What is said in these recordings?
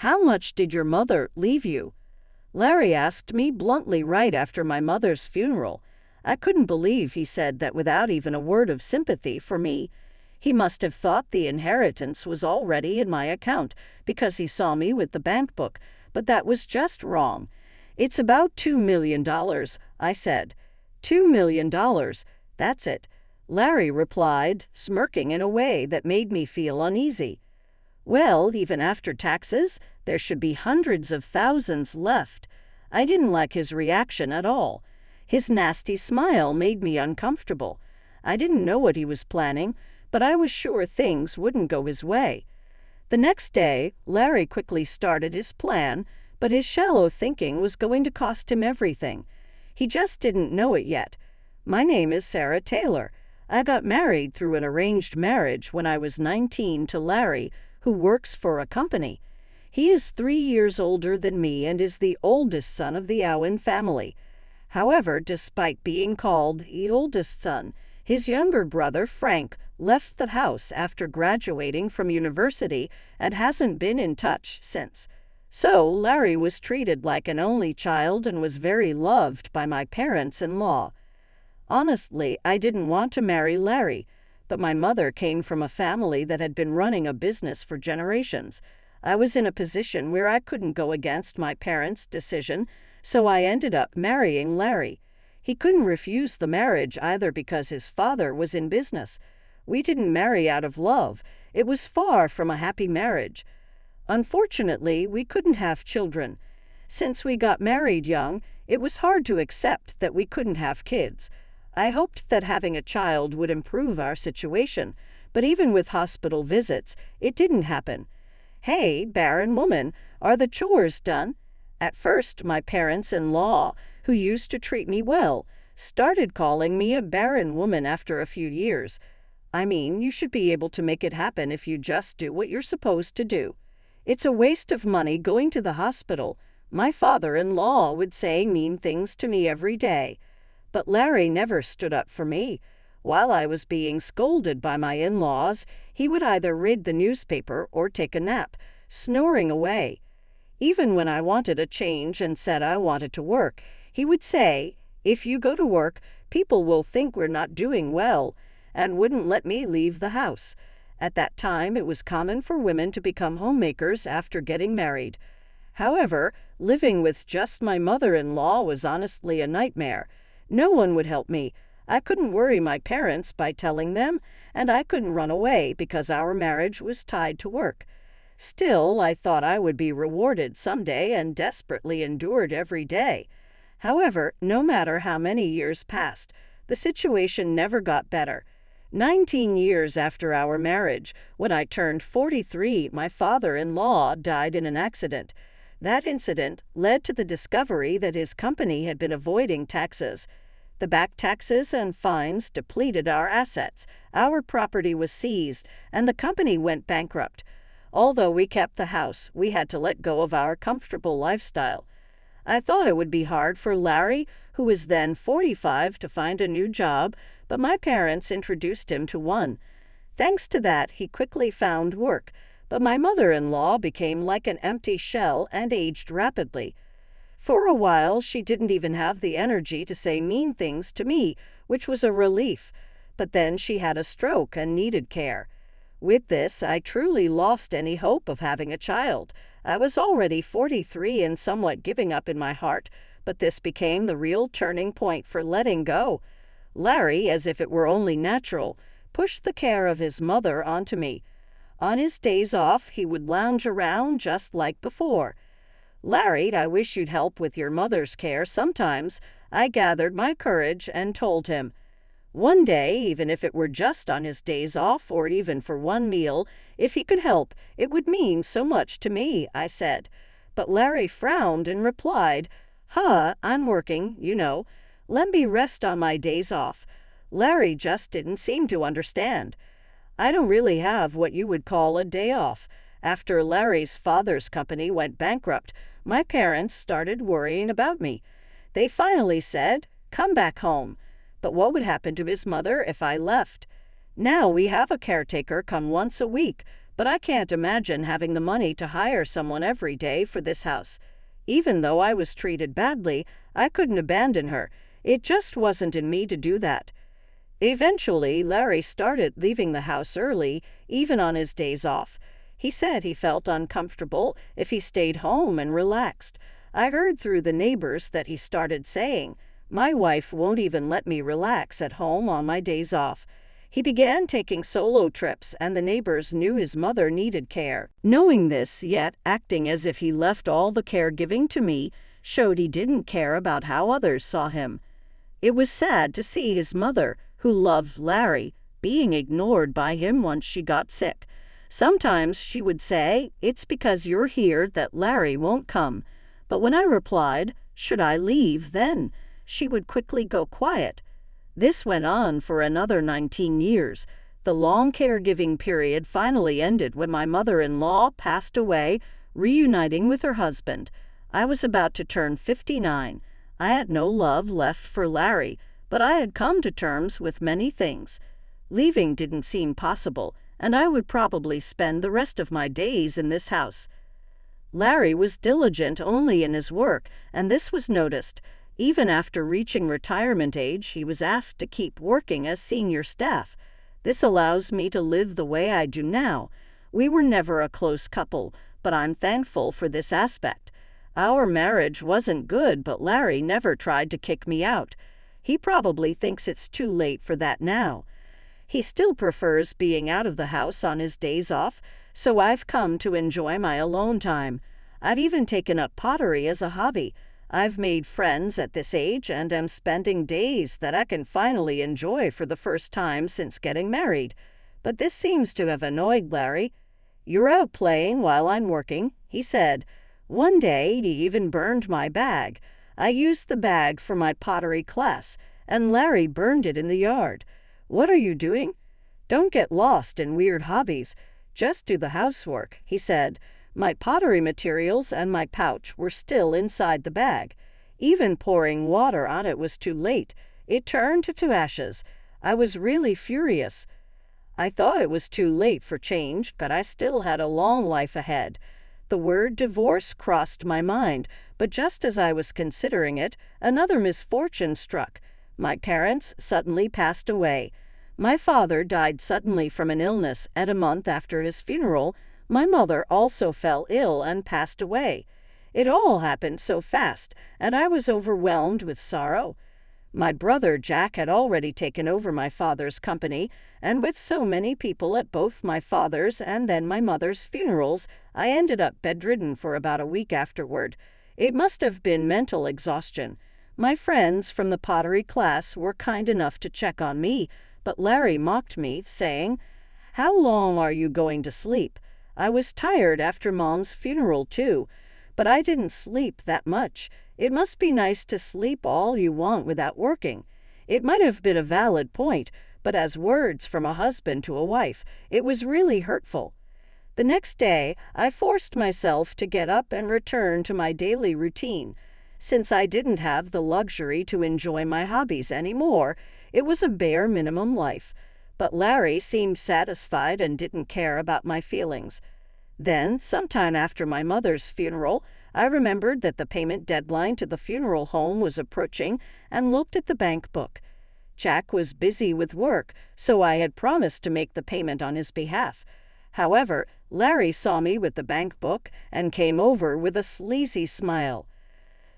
"How much did your mother leave you?" Larry asked me bluntly right after my mother's funeral. I couldn't believe he said that without even a word of sympathy for me. He must have thought the inheritance was already in my account because he saw me with the bankbook, but that was just wrong. "It's about $2 million, I said. $2 million, that's it," Larry replied, smirking in a way that made me feel uneasy. "Well, even after taxes, there should be hundreds of thousands left." I didn't like his reaction at all. His nasty smile made me uncomfortable. I didn't know what he was planning, but I was sure things wouldn't go his way. The next day, Larry quickly started his plan, but his shallow thinking was going to cost him everything. He just didn't know it yet. My name is Sarah Taylor. I got married through an arranged marriage when I was 19 to Larry, who works for a company. He is 3 years older than me and is the oldest son of the Owen family. However, despite being called the oldest son, his younger brother, Frank, left the house after graduating from university and hasn't been in touch since. So Larry was treated like an only child and was very loved by my parents-in-law. Honestly, I didn't want to marry Larry, but my mother came from a family that had been running a business for generations. I was in a position where I couldn't go against my parents' decision, so I ended up marrying Larry. He couldn't refuse the marriage either because his father was in business. We didn't marry out of love. It was far from a happy marriage. Unfortunately, we couldn't have children. Since we got married young, it was hard to accept that we couldn't have kids. I hoped that having a child would improve our situation, but even with hospital visits, it didn't happen. "Hey, barren woman, are the chores done?" At first, my parents-in-law, who used to treat me well, started calling me a barren woman after a few years. I mean, you should be able to make it happen if you just do what you're supposed to do. It's a waste of money going to the hospital. My father-in-law would say mean things to me every day. But Larry never stood up for me. While I was being scolded by my in-laws, he would either read the newspaper or take a nap, snoring away. Even when I wanted a change and said I wanted to work, he would say, "If you go to work, people will think we're not doing well," and wouldn't let me leave the house. At that time, it was common for women to become homemakers after getting married. However, living with just my mother-in-law was honestly a nightmare. No one would help me. I couldn't worry my parents by telling them, and I couldn't run away because our marriage was tied to work. Still, I thought I would be rewarded someday and desperately endured every day. However, no matter how many years passed, the situation never got better. 19 years after our marriage, when I turned 43, my father-in-law died in an accident. That incident led to the discovery that his company had been avoiding taxes. The back taxes and fines depleted our assets, our property was seized, and the company went bankrupt. Although we kept the house, we had to let go of our comfortable lifestyle. I thought it would be hard for Larry, who was then 45, to find a new job, but my parents introduced him to one. Thanks to that, he quickly found work, but my mother-in-law became like an empty shell and aged rapidly. For a while, she didn't even have the energy to say mean things to me, which was a relief. But then she had a stroke and needed care. With this, I truly lost any hope of having a child. I was already 43 and somewhat giving up in my heart, but this became the real turning point for letting go. Larry, as if it were only natural, pushed the care of his mother onto me. On his days off, he would lounge around just like before. "Larry, I wish you'd help with your mother's care sometimes." I gathered my courage and told him. One day, even if it were just on his days off or even for one meal, if he could help, it would mean so much to me, I said. But Larry frowned and replied, I'm working, you know. Let me rest on my days off." Larry just didn't seem to understand. I don't really have what you would call a day off. After Larry's father's company went bankrupt, my parents started worrying about me. They finally said, "Come back home." But what would happen to his mother if I left? Now we have a caretaker come once a week, but I can't imagine having the money to hire someone every day for this house. Even though I was treated badly, I couldn't abandon her. It just wasn't in me to do that. Eventually, Larry started leaving the house early, even on his days off. He said he felt uncomfortable if he stayed home and relaxed. I heard through the neighbors that he started saying, "My wife won't even let me relax at home on my days off." He began taking solo trips, and the neighbors knew his mother needed care. Knowing this, yet acting as if he left all the caregiving to me, showed he didn't care about how others saw him. It was sad to see his mother, who loved Larry, being ignored by him once she got sick. Sometimes she would say, "It's because you're here that Larry won't come." But when I replied, "Should I leave then?" she would quickly go quiet. This went on for another 19 years. The long caregiving period finally ended when my mother-in-law passed away, reuniting with her husband. I was about to turn 59. I had no love left for Larry, but I had come to terms with many things. Leaving didn't seem possible, and I would probably spend the rest of my days in this house. Larry was diligent only in his work, and this was noticed. Even after reaching retirement age, he was asked to keep working as senior staff. This allows me to live the way I do now. We were never a close couple, but I'm thankful for this aspect. Our marriage wasn't good, but Larry never tried to kick me out. He probably thinks it's too late for that now. He still prefers being out of the house on his days off, so I've come to enjoy my alone time. I've even taken up pottery as a hobby. I've made friends at this age and am spending days that I can finally enjoy for the first time since getting married. But this seems to have annoyed Larry. "You're out playing while I'm working," he said. One day he even burned my bag. I used the bag for my pottery class, and Larry burned it in the yard. "What are you doing?" "Don't get lost in weird hobbies. Just do the housework," he said. My pottery materials and my pouch were still inside the bag. Even pouring water on it was too late. It turned to ashes. I was really furious. I thought it was too late for change, but I still had a long life ahead. The word divorce crossed my mind, but just as I was considering it, another misfortune struck. My parents suddenly passed away. My father died suddenly from an illness, and a month after his funeral, my mother also fell ill and passed away. It all happened so fast, and I was overwhelmed with sorrow. My brother Jack had already taken over my father's company, and with so many people at both my father's and then my mother's funerals, I ended up bedridden for about a week afterward. It must have been mental exhaustion. My friends from the pottery class were kind enough to check on me, but Larry mocked me, saying, "How long are you going to sleep?" I was tired after Mom's funeral, too, but I didn't sleep that much. It must be nice to sleep all you want without working. It might have been a valid point, but as words from a husband to a wife, it was really hurtful. The next day, I forced myself to get up and return to my daily routine. Since I didn't have the luxury to enjoy my hobbies anymore, it was a bare minimum life. But Larry seemed satisfied and didn't care about my feelings. Then, sometime after my mother's funeral, I remembered that the payment deadline to the funeral home was approaching and looked at the bank book. Jack was busy with work, so I had promised to make the payment on his behalf. However, Larry saw me with the bank book and came over with a sleazy smile.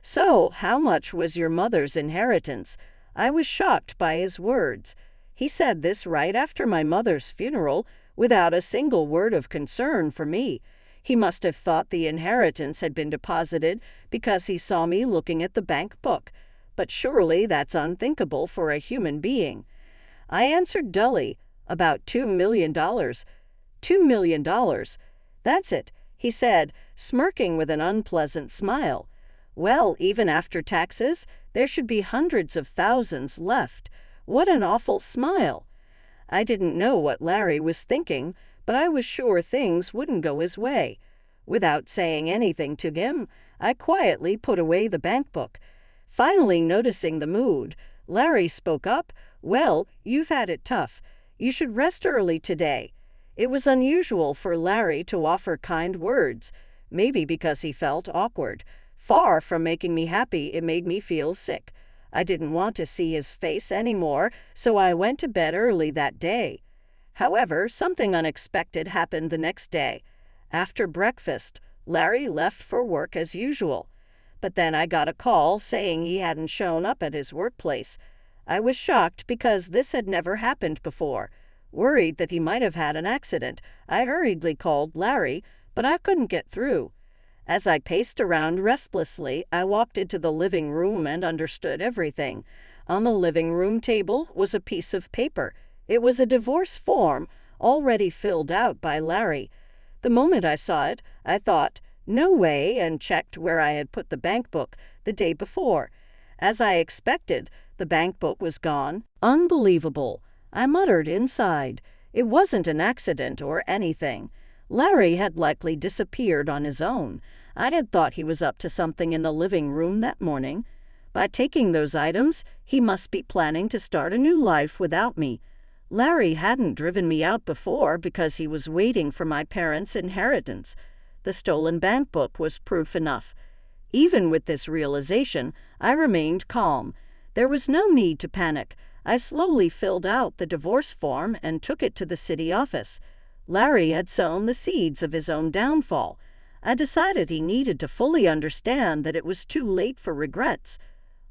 "So, how much was your mother's inheritance?" I was shocked by his words. He said this right after my mother's funeral, without a single word of concern for me. He must have thought the inheritance had been deposited because he saw me looking at the bank book. But surely that's unthinkable for a human being. I answered dully, "About $2 million. $2 million. That's it," he said, smirking with an unpleasant smile. "Well, even after taxes, there should be hundreds of thousands left. What an awful smile." I didn't know what Larry was thinking, but I was sure things wouldn't go his way. Without saying anything to him, I quietly put away the bank book. Finally noticing the mood, Larry spoke up, "Well, you've had it tough. You should rest early today." It was unusual for Larry to offer kind words, maybe because he felt awkward. Far from making me happy, it made me feel sick. I didn't want to see his face anymore, so I went to bed early that day. However, something unexpected happened the next day. After breakfast, Larry left for work as usual. But then I got a call saying he hadn't shown up at his workplace. I was shocked because this had never happened before. Worried that he might have had an accident, I hurriedly called Larry, but I couldn't get through. As I paced around restlessly, I walked into the living room and understood everything. On the living room table was a piece of paper. It was a divorce form, already filled out by Larry. The moment I saw it, I thought, "No way," and checked where I had put the bankbook the day before. As I expected, the bankbook was gone. Unbelievable, I muttered inside. It wasn't an accident or anything. Larry had likely disappeared on his own. I had thought he was up to something in the living room that morning. By taking those items, he must be planning to start a new life without me. Larry hadn't driven me out before because he was waiting for my parents' inheritance. The stolen bankbook was proof enough. Even with this realization, I remained calm. There was no need to panic. I slowly filled out the divorce form and took it to the city office. Larry had sown the seeds of his own downfall. I decided he needed to fully understand that it was too late for regrets.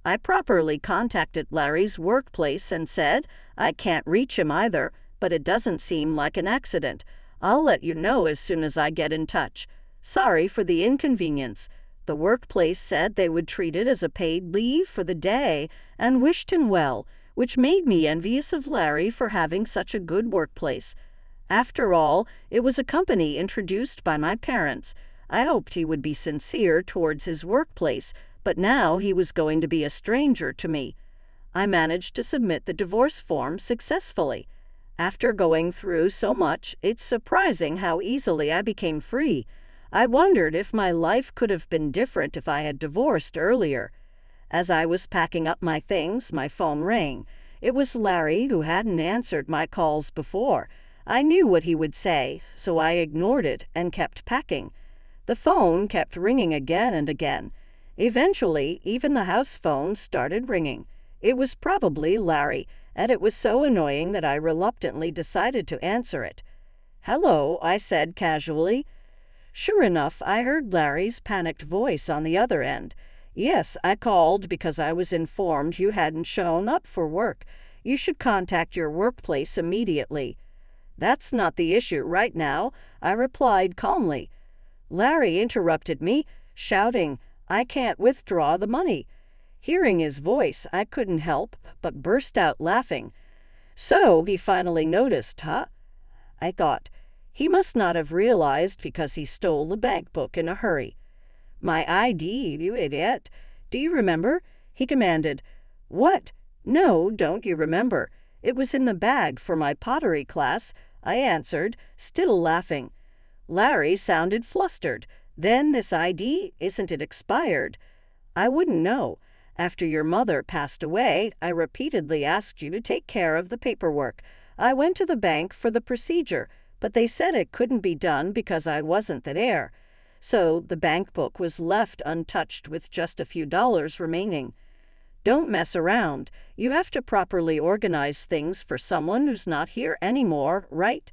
I properly contacted Larry's workplace and said, "I can't reach him either, but it doesn't seem like an accident. I'll let you know as soon as I get in touch. Sorry for the inconvenience." The workplace said they would treat it as a paid leave for the day and wished him well, which made me envious of Larry for having such a good workplace. After all, it was a company introduced by my parents. I hoped he would be sincere towards his workplace, but now he was going to be a stranger to me. I managed to submit the divorce form successfully. After going through so much, it's surprising how easily I became free. I wondered if my life could have been different if I had divorced earlier. As I was packing up my things, my phone rang. It was Larry, who hadn't answered my calls before. I knew what he would say, so I ignored it and kept packing. The phone kept ringing again and again. Eventually, even the house phone started ringing. It was probably Larry, and it was so annoying that I reluctantly decided to answer it. "Hello," I said casually. Sure enough, I heard Larry's panicked voice on the other end. "Yes, I called because I was informed you hadn't shown up for work. You should contact your workplace immediately." "That's not the issue right now," I replied calmly. Larry interrupted me, shouting, "I can't withdraw the money." Hearing his voice, I couldn't help but burst out laughing. So he finally noticed, huh? I thought. He must not have realized because he stole the bankbook in a hurry. "My ID, you idiot. Do you remember?" he commanded. "What? No, don't you remember? It was in the bag for my pottery class," I answered, still laughing. Larry sounded flustered. "Then this ID, isn't it expired?" "I wouldn't know. After your mother passed away, I repeatedly asked you to take care of the paperwork. I went to the bank for the procedure, but they said it couldn't be done because I wasn't the heir. So the bankbook was left untouched with just a few dollars remaining. Don't mess around. You have to properly organize things for someone who's not here anymore, right?"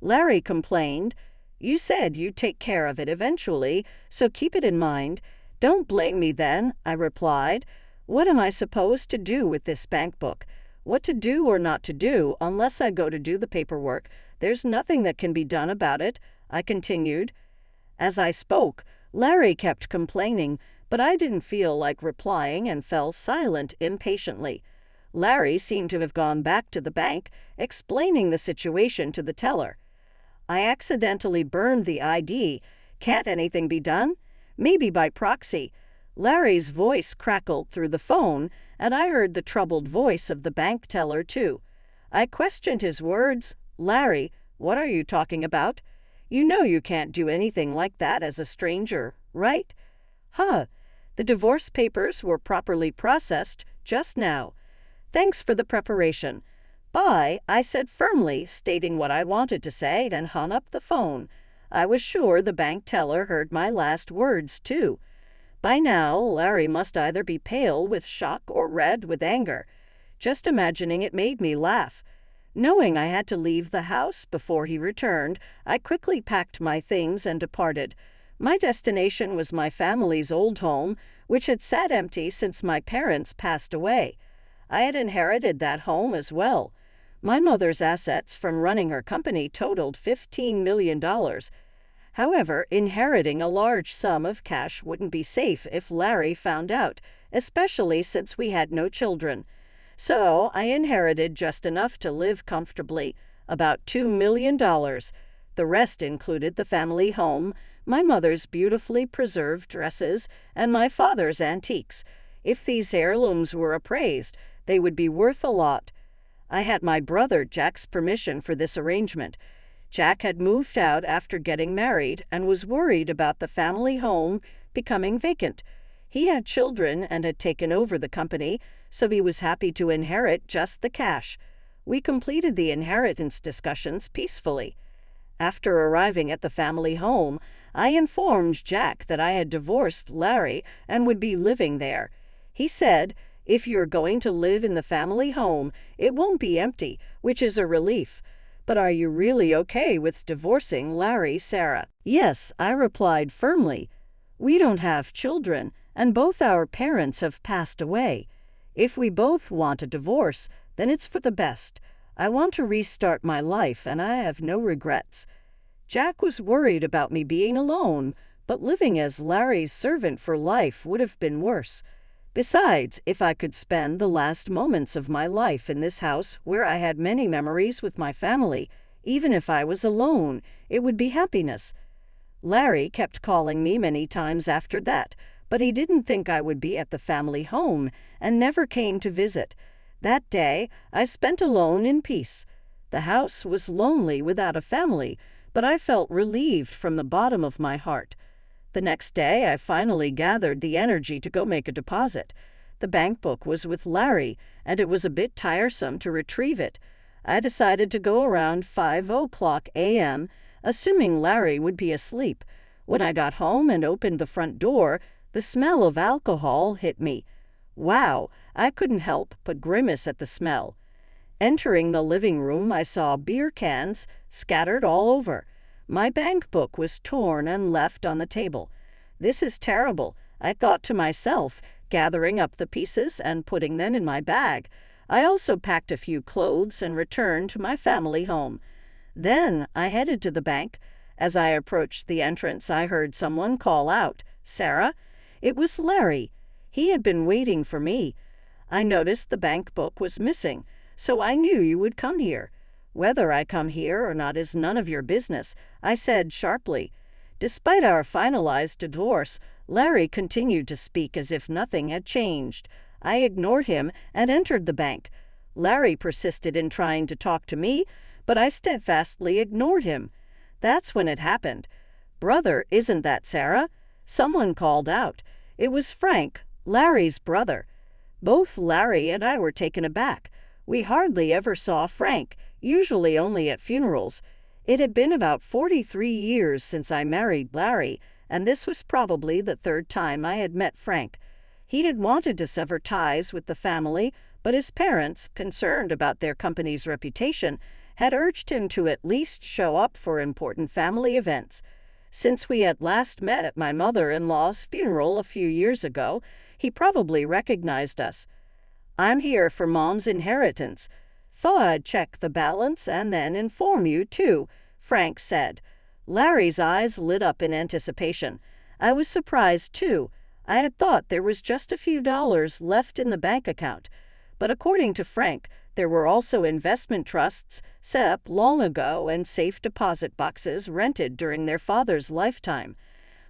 Larry complained. "You said you'd take care of it eventually, so keep it in mind." "Don't blame me then," I replied. "What am I supposed to do with this bankbook? What to do or not to do unless I go to do the paperwork? There's nothing that can be done about it," I continued. As I spoke, Larry kept complaining, but I didn't feel like replying and fell silent impatiently. Larry seemed to have gone back to the bank, explaining the situation to the teller. "I accidentally burned the ID. Can't anything be done?" "Maybe by proxy." Larry's voice crackled through the phone, and I heard the troubled voice of the bank teller, too. I questioned his words. "Larry, what are you talking about? You know you can't do anything like that as a stranger, right?" "Huh. The divorce papers were properly processed just now. Thanks for the preparation. Bye, I said firmly, stating what I wanted to say, and hung up the phone. I was sure the bank teller heard my last words, too. By now, Larry must either be pale with shock or red with anger. Just imagining it made me laugh. Knowing I had to leave the house before he returned, I quickly packed my things and departed. My destination was my family's old home, which had sat empty since my parents passed away. I had inherited that home as well. My mother's assets from running her company totaled $15 million. However, inheriting a large sum of cash wouldn't be safe if Larry found out, especially since we had no children. So I inherited just enough to live comfortably, about $2 million. The rest included the family home, my mother's beautifully preserved dresses, and my father's antiques. If these heirlooms were appraised, they would be worth a lot. I had my brother Jack's permission for this arrangement. Jack had moved out after getting married and was worried about the family home becoming vacant. He had children and had taken over the company, so he was happy to inherit just the cash. We completed the inheritance discussions peacefully. After arriving at the family home, I informed Jack that I had divorced Larry and would be living there. He said, "If you're going to live in the family home, it won't be empty," which is a relief. "But are you really okay with divorcing Larry, Sarah?" "Yes," I replied firmly. "We don't have children, and both our parents have passed away. If we both want a divorce, then it's for the best. I want to restart my life, and I have no regrets." Jack was worried about me being alone, but living as Larry's servant for life would have been worse. Besides, if I could spend the last moments of my life in this house where I had many memories with my family, even if I was alone, it would be happiness. Larry kept calling me many times after that, but he didn't think I would be at the family home and never came to visit. That day, I spent alone in peace. The house was lonely without a family, but I felt relieved from the bottom of my heart. The next day, I finally gathered the energy to go make a deposit. The bankbook was with Larry, and it was a bit tiresome to retrieve it. I decided to go around 5:00 a.m., assuming Larry would be asleep. When I got home and opened the front door, the smell of alcohol hit me. Wow, I couldn't help but grimace at the smell. Entering the living room, I saw beer cans scattered all over. My bankbook was torn and left on the table. "This is terrible," I thought to myself, gathering up the pieces and putting them in my bag. I also packed a few clothes and returned to my family home. Then I headed to the bank. As I approached the entrance, I heard someone call out, "Sarah?" It was Larry. He had been waiting for me. "I noticed the bankbook was missing, so I knew you would come here." "Whether I come here or not is none of your business," I said sharply. Despite our finalized divorce, Larry continued to speak as if nothing had changed. I ignored him and entered the bank. Larry persisted in trying to talk to me, but I steadfastly ignored him. That's when it happened. "Brother, isn't that Sarah?" Someone called out. It was Frank, Larry's brother. Both Larry and I were taken aback. We hardly ever saw Frank, usually only at funerals. It had been about 43 years since I married Larry, and this was probably the third time I had met Frank. He had wanted to sever ties with the family, but his parents, concerned about their company's reputation, had urged him to at least show up for important family events. Since we had last met at my mother-in-law's funeral a few years ago, he probably recognized us. "I'm here for Mom's inheritance. Thought I'd check the balance and then inform you, too," Frank said. Larry's eyes lit up in anticipation. I was surprised, too. I had thought there was just a few dollars left in the bank account. But according to Frank, there were also investment trusts set up long ago and safe deposit boxes rented during their father's lifetime.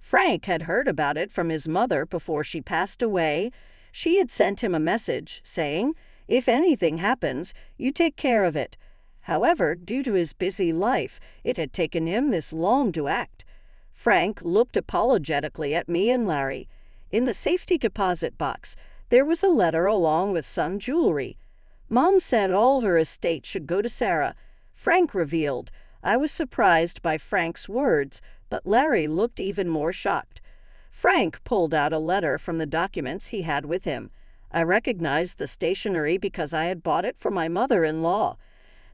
Frank had heard about it from his mother before she passed away. She had sent him a message saying, "If anything happens, you take care of it." However, due to his busy life, it had taken him this long to act. Frank looked apologetically at me and Larry. In the safety deposit box, there was a letter along with some jewelry. Mom said all her estate should go to Sarah, Frank revealed. I was surprised by Frank's words, but Larry looked even more shocked. Frank pulled out a letter from the documents he had with him. I recognized the stationery because I had bought it for my mother-in-law.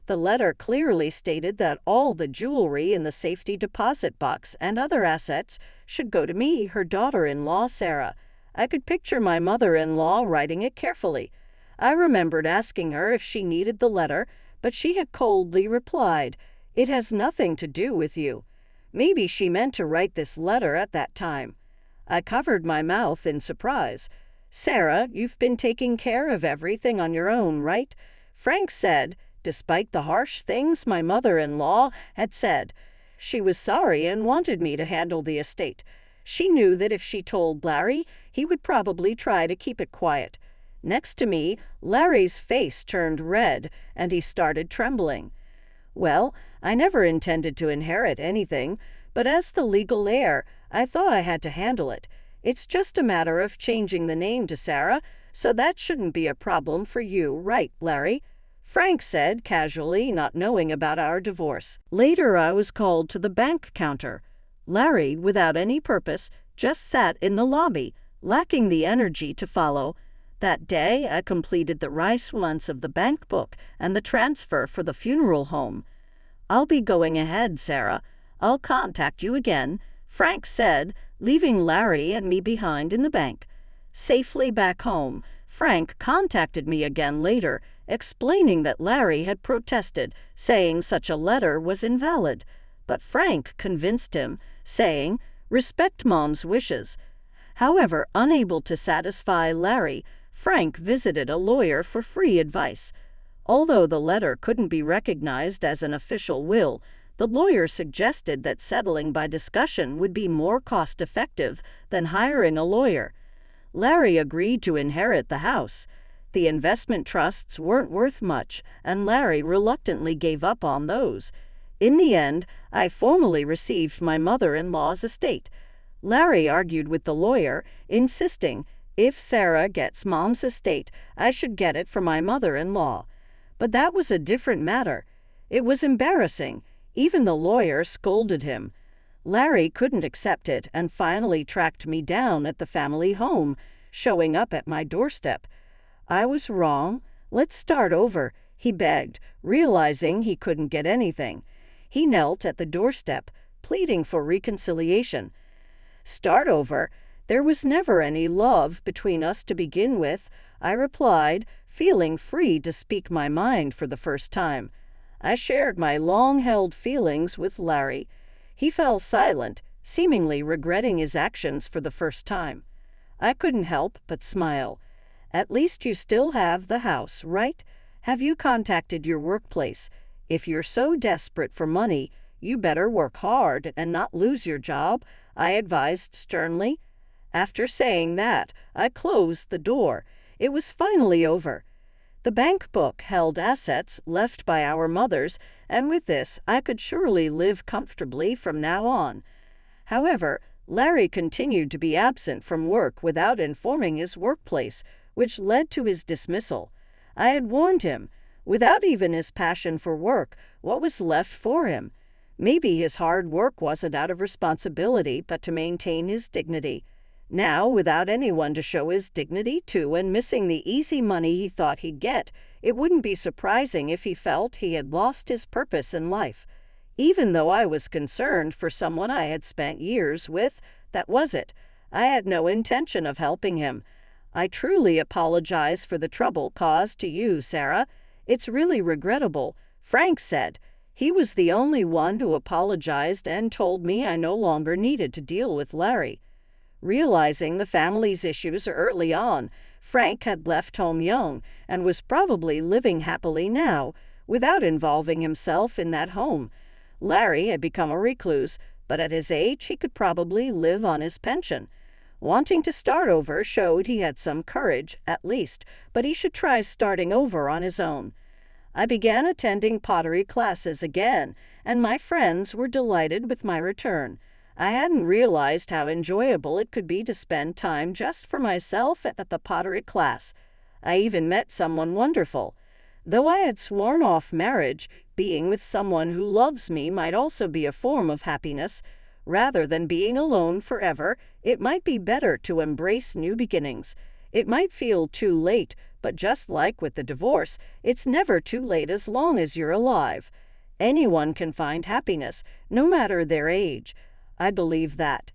The letter clearly stated that all the jewelry in the safety deposit box and other assets should go to me, her daughter-in-law, Sarah. I could picture my mother-in-law writing it carefully. I remembered asking her if she needed the letter, but she had coldly replied, "It has nothing to do with you." Maybe she meant to write this letter at that time. I covered my mouth in surprise. "Sarah, you've been taking care of everything on your own, right?" Frank said, despite the harsh things my mother-in-law had said. She was sorry and wanted me to handle the estate. She knew that if she told Larry, he would probably try to keep it quiet. Next to me, Larry's face turned red, and he started trembling. Well, I never intended to inherit anything, but as the legal heir, I thought I had to handle it. It's just a matter of changing the name to Sarah, so that shouldn't be a problem for you, right, Larry? Frank said casually, not knowing about our divorce. Later, I was called to the bank counter. Larry, without any purpose, just sat in the lobby, lacking the energy to follow. That day, I completed the rice months of the bankbook and the transfer for the funeral home. "I'll be going ahead, Sarah. I'll contact you again," Frank said, leaving Larry and me behind in the bank. Safely back home, Frank contacted me again later, explaining that Larry had protested, saying such a letter was invalid. But Frank convinced him, saying, "Respect Mom's wishes." However, unable to satisfy Larry, Frank visited a lawyer for free advice. Although the letter couldn't be recognized as an official will, the lawyer suggested that settling by discussion would be more cost-effective than hiring a lawyer. Larry agreed to inherit the house. The investment trusts weren't worth much, and Larry reluctantly gave up on those. In the end, I formally received my mother-in-law's estate. Larry argued with the lawyer, insisting, if Sarah gets Mom's estate, I should get it for my mother-in-law. But that was a different matter. It was embarrassing. Even the lawyer scolded him. Larry couldn't accept it and finally tracked me down at the family home, showing up at my doorstep. "I was wrong. Let's start over," he begged, realizing he couldn't get anything. He knelt at the doorstep, pleading for reconciliation. "Start over? There was never any love between us to begin with," I replied, feeling free to speak my mind for the first time. I shared my long-held feelings with Larry. He fell silent, seemingly regretting his actions for the first time. I couldn't help but smile. "At least you still have the house, right? Have you contacted your workplace? If you're so desperate for money, you better work hard and not lose your job," I advised sternly. After saying that, I closed the door. It was finally over. The bank book held assets left by our mothers, and with this, I could surely live comfortably from now on. However, Larry continued to be absent from work without informing his workplace, which led to his dismissal. I had warned him. Without even his passion for work, what was left for him? Maybe his hard work wasn't out of responsibility, but to maintain his dignity. Now, without anyone to show his dignity to and missing the easy money he thought he'd get, it wouldn't be surprising if he felt he had lost his purpose in life. Even though I was concerned for someone I had spent years with, that was it. I had no intention of helping him. "I truly apologize for the trouble caused to you, Sarah. It's really regrettable," Frank said. He was the only one who apologized and told me I no longer needed to deal with Larry. Realizing the family's issues early on, Frank had left home young and was probably living happily now, without involving himself in that home. Larry had become a recluse, but at his age he could probably live on his pension. Wanting to start over showed he had some courage, at least, but he should try starting over on his own. I began attending pottery classes again, and my friends were delighted with my return. I hadn't realized how enjoyable it could be to spend time just for myself at the pottery class. I even met someone wonderful. Though I had sworn off marriage, being with someone who loves me might also be a form of happiness. Rather than being alone forever, it might be better to embrace new beginnings. It might feel too late, but just like with the divorce, it's never too late as long as you're alive. Anyone can find happiness, no matter their age. I believe that.